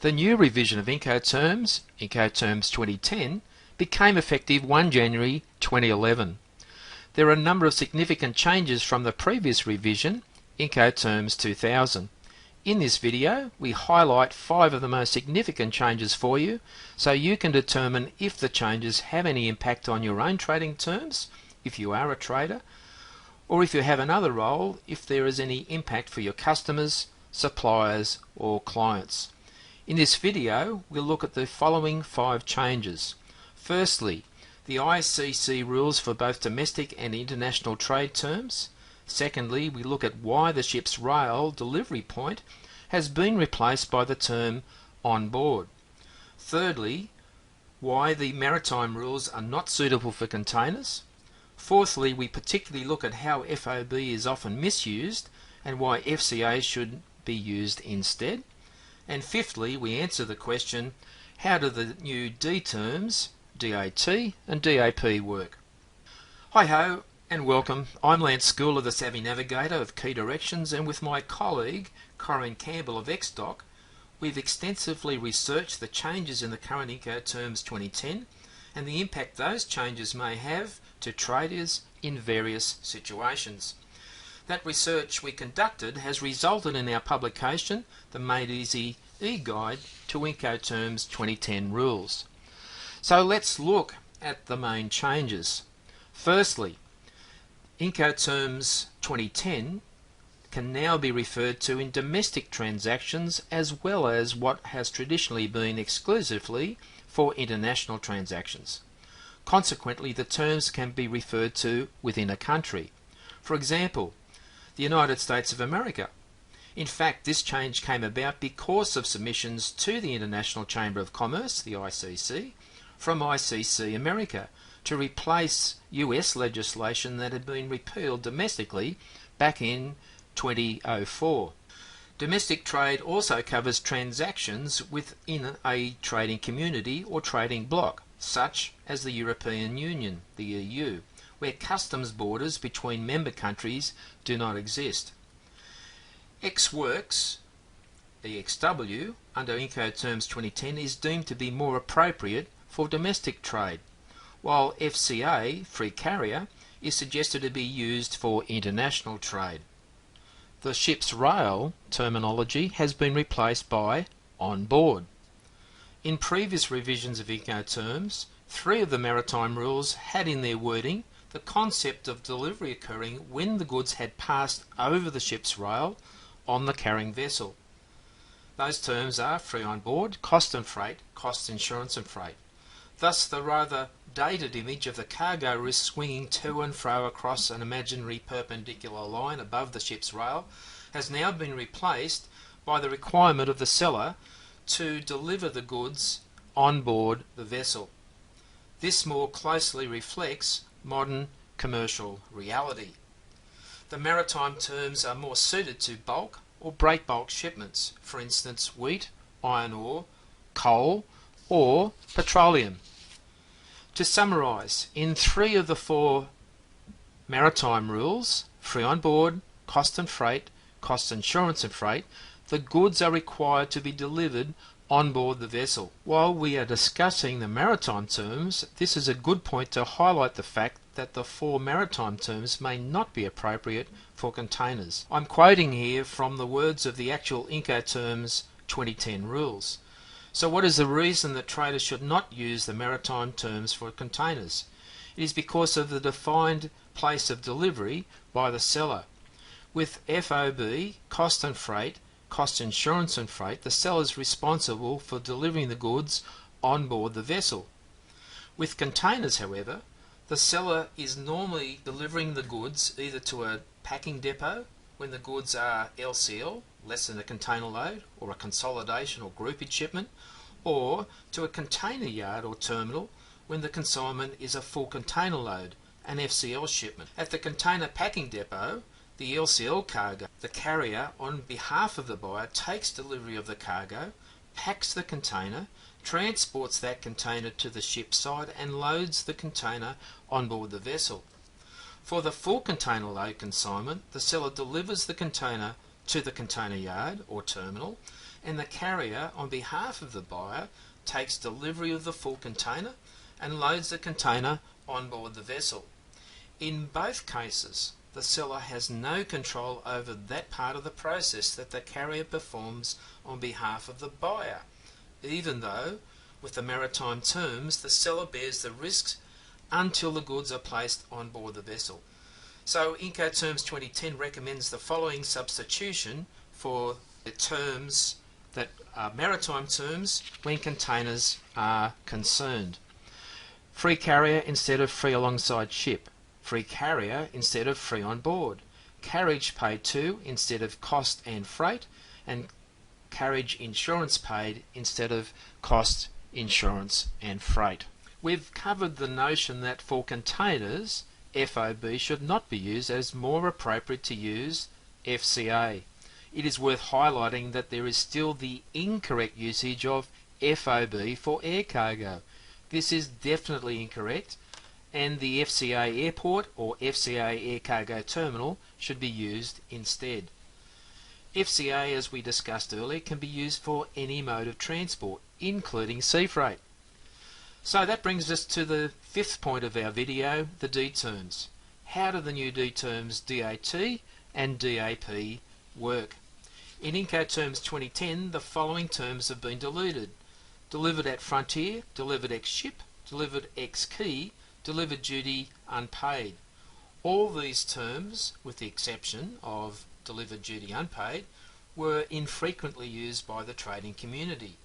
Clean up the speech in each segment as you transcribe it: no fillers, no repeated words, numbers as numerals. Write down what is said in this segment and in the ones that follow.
The new revision of Incoterms, Incoterms 2010, became effective 1 January 2011. There are a number of significant changes from the previous revision, Incoterms 2000. In this video, we highlight 5 of the most significant changes for you, so you can determine if the changes have any impact on your own trading terms, if you are a trader, or if you have another role, if there is any impact for your customers, suppliers, or clients. In this video, we'll look at the following 5 changes. Firstly, the ICC rules for both domestic and international trade terms. Secondly, we look at why the ship's rail delivery point has been replaced by the term on board. Thirdly, why the maritime rules are not suitable for containers. Fourthly, we particularly look at how FOB is often misused and why FCA should be used instead. And fifthly, we answer the question, how do the new D terms, DAT and DAP, work? Hi-ho and welcome. I'm Lance Schooler, the Savvy Navigator of Key Directions, and with my colleague Corrine Campbell of XDoc, we've extensively researched the changes in the current Incoterms 2010 and the impact those changes may have to traders in various situations. That research we conducted has resulted in our publication, the Made Easy e-guide to Incoterms 2010 rules. So let's look at the main changes. Firstly, Incoterms 2010 can now be referred to in domestic transactions as well as what has traditionally been exclusively for international transactions. Consequently, the terms can be referred to within a country. For example, the United States of America. In fact, this change came about because of submissions to the International Chamber of Commerce, the ICC, from ICC America to replace US legislation that had been repealed domestically back in 2004. Domestic trade also covers transactions within a trading community or trading bloc, such as the European Union, the EU, where customs borders between member countries do not exist. Ex-works, EXW, under Incoterms 2010 is deemed to be more appropriate for domestic trade, while FCA, free carrier, is suggested to be used for international trade. The ship's rail terminology has been replaced by on board. In previous revisions of Incoterms, 3 of the maritime rules had in their wording the concept of delivery occurring when the goods had passed over the ship's rail on the carrying vessel. Those terms are free on board, cost and freight, cost, insurance and freight. Thus the rather dated image of the cargo wrist swinging to and fro across an imaginary perpendicular line above the ship's rail has now been replaced by the requirement of the seller to deliver the goods on board the vessel. This more closely reflects modern commercial reality. The maritime terms are more suited to bulk or break bulk shipments, for instance wheat, iron ore, coal or petroleum. To summarise, in 3 of the 4 maritime rules, free on board, cost and freight, cost, insurance and freight, the goods are required to be delivered on board the vessel. While we are discussing the maritime terms, this is a good point to highlight the fact that the 4 maritime terms may not be appropriate for containers. I'm quoting here from the words of the actual Incoterms 2010 rules. So what is the reason that traders should not use the maritime terms for containers? It is because of the defined place of delivery by the seller. With FOB, cost and freight, cost, insurance and freight, the seller is responsible for delivering the goods on board the vessel. With containers, however, the seller is normally delivering the goods either to a packing depot when the goods are LCL, less than a container load, or a consolidation or groupage shipment, or to a container yard or terminal when the consignment is a full container load, an FCL shipment. At the container packing depot, the LCL cargo, the carrier on behalf of the buyer takes delivery of the cargo, packs the container, transports that container to the ship site and loads the container on board the vessel. For the full container load consignment, the seller delivers the container to the container yard or terminal, and the carrier, on behalf of the buyer, takes delivery of the full container and loads the container on board the vessel. In both cases, the seller has no control over that part of the process that the carrier performs on behalf of the buyer, even though, with the maritime terms, the seller bears the risks until the goods are placed on board the vessel. So Incoterms 2010 recommends the following substitution for the terms that are maritime terms when containers are concerned. Free carrier instead of free alongside ship. Free carrier instead of free on board. Carriage paid to instead of cost and freight, and carriage insurance paid instead of cost, insurance and freight. We've covered the notion that for containers, FOB should not be used, as more appropriate to use FCA. It is worth highlighting that there is still the incorrect usage of FOB for air cargo. This is definitely incorrect, and the FCA airport or FCA air cargo terminal should be used instead. FCA, as we discussed earlier, can be used for any mode of transport, including sea freight. So that brings us to the fifth point of our video, the D terms. How do the new D terms DAT and DAP work? In Incoterms 2010, the following terms have been deleted: delivered at frontier, delivered ex ship, delivered ex key, delivered duty unpaid. All these terms, with the exception of delivered duty unpaid, were infrequently used by the trading community.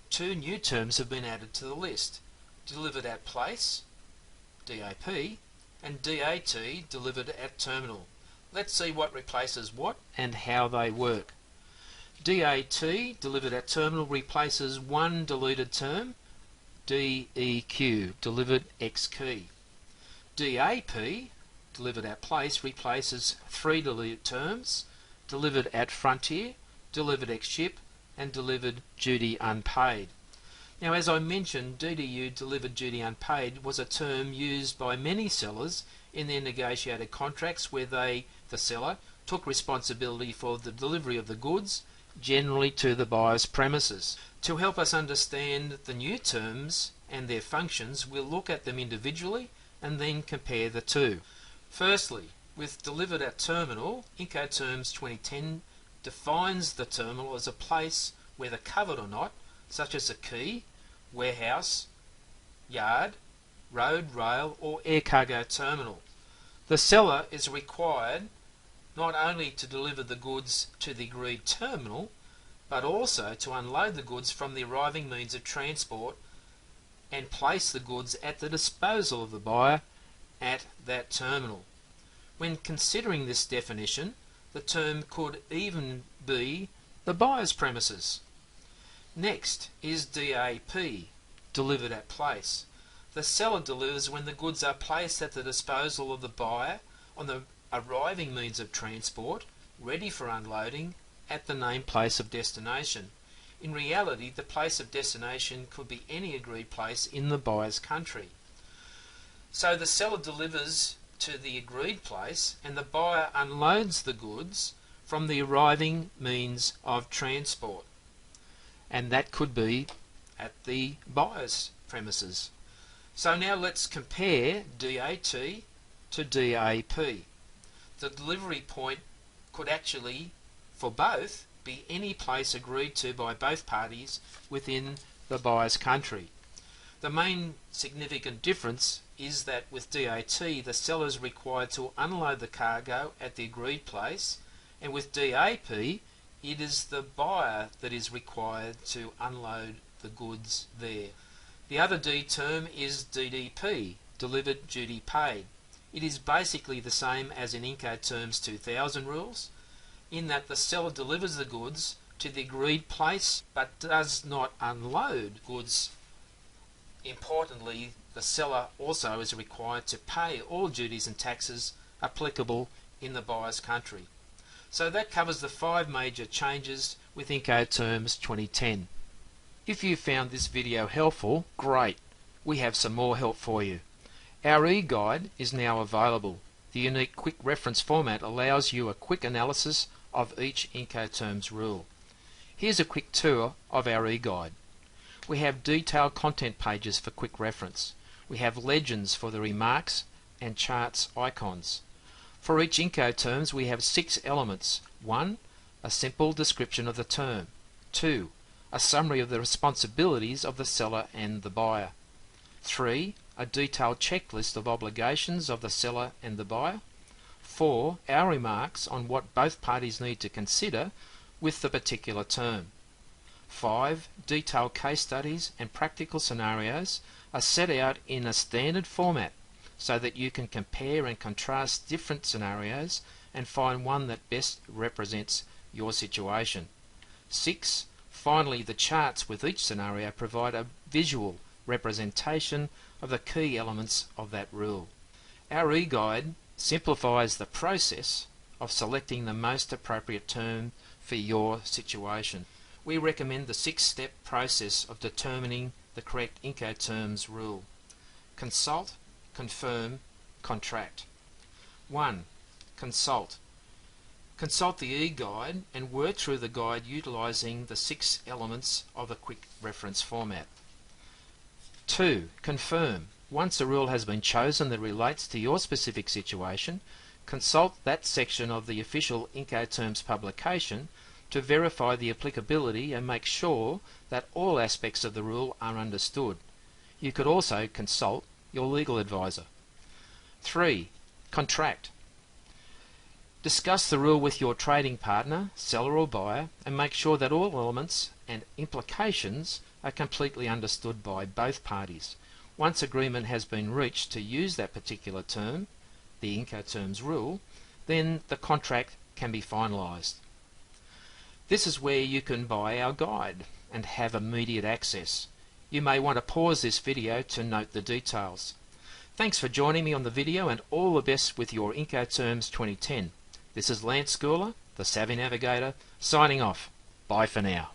Two new terms have been added to the list: delivered at place, DAP, and DAT, delivered at terminal. Let's see what replaces what and how they work. DAT, delivered at terminal, replaces one deleted term, DEQ, delivered ex key. DAP, delivered at place, replaces three deleted terms, delivered at frontier, delivered ex ship, and delivered duty unpaid. Now, as I mentioned, DDU, delivered duty unpaid, was a term used by many sellers in their negotiated contracts where they, the seller, took responsibility for the delivery of the goods, generally to the buyer's premises. To help us understand the new terms and their functions, we'll look at them individually and then compare the two. Firstly, with delivered at terminal, Incoterms 2010 defines the terminal as a place, whether covered or not, such as a quay, warehouse, yard, road, rail or air cargo terminal. The seller is required not only to deliver the goods to the agreed terminal, but also to unload the goods from the arriving means of transport and place the goods at the disposal of the buyer at that terminal. When considering this definition, the term could even be the buyer's premises. Next is DAP, delivered at place. The seller delivers when the goods are placed at the disposal of the buyer on the arriving means of transport, ready for unloading at the named place of destination. In reality, the place of destination could be any agreed place in the buyer's country. So the seller delivers to the agreed place and the buyer unloads the goods from the arriving means of transport, and that could be at the buyer's premises. So now let's compare DAT to DAP. The delivery point could actually, for both, be any place agreed to by both parties within the buyer's country. The main significant difference is that with DAT, the seller is required to unload the cargo at the agreed place, and with DAP, it is the buyer that is required to unload the goods there. The other D term is DDP, delivered duty paid. It is basically the same as in Incoterms 2000 rules, in that the seller delivers the goods to the agreed place but does not unload goods. Importantly, the seller also is required to pay all duties and taxes applicable in the buyer's country. So that covers the 5 major changes with Incoterms 2010. If you found this video helpful, great. We have some more help for you. Our e-guide is now available. The unique quick reference format allows you a quick analysis of each Incoterms rule. Here's a quick tour of our e-guide. We have detailed content pages for quick reference. We have legends for the remarks and charts icons. For each Incoterms we have 6 elements. 1. A simple description of the term. 2. A summary of the responsibilities of the seller and the buyer. 3. A detailed checklist of obligations of the seller and the buyer. 4. Our remarks on what both parties need to consider with the particular term. 5. Detailed case studies and practical scenarios are set out in a standard format so that you can compare and contrast different scenarios and find one that best represents your situation. 6. Finally, the charts with each scenario provide a visual representation of the key elements of that rule. Our e-guide simplifies the process of selecting the most appropriate term for your situation. We recommend the 6-step process of determining the correct Incoterms rule. Consult, confirm, contract. 1. Consult. Consult the e-guide and work through the guide utilising the 6 elements of the quick reference format. 2. Confirm. Once a rule has been chosen that relates to your specific situation, consult that section of the official Incoterms publication to verify the applicability and make sure that all aspects of the rule are understood. You could also consult your legal advisor. 3. Contract. Discuss the rule with your trading partner, seller or buyer, and make sure that all elements and implications are completely understood by both parties. Once agreement has been reached to use that particular term, the Incoterms rule, then the contract can be finalised. This is where you can buy our guide and have immediate access. You may want to pause this video to note the details. Thanks for joining me on the video and all the best with your Incoterms 2010. This is Lance Schooler, the Savvy Navigator, signing off. Bye for now.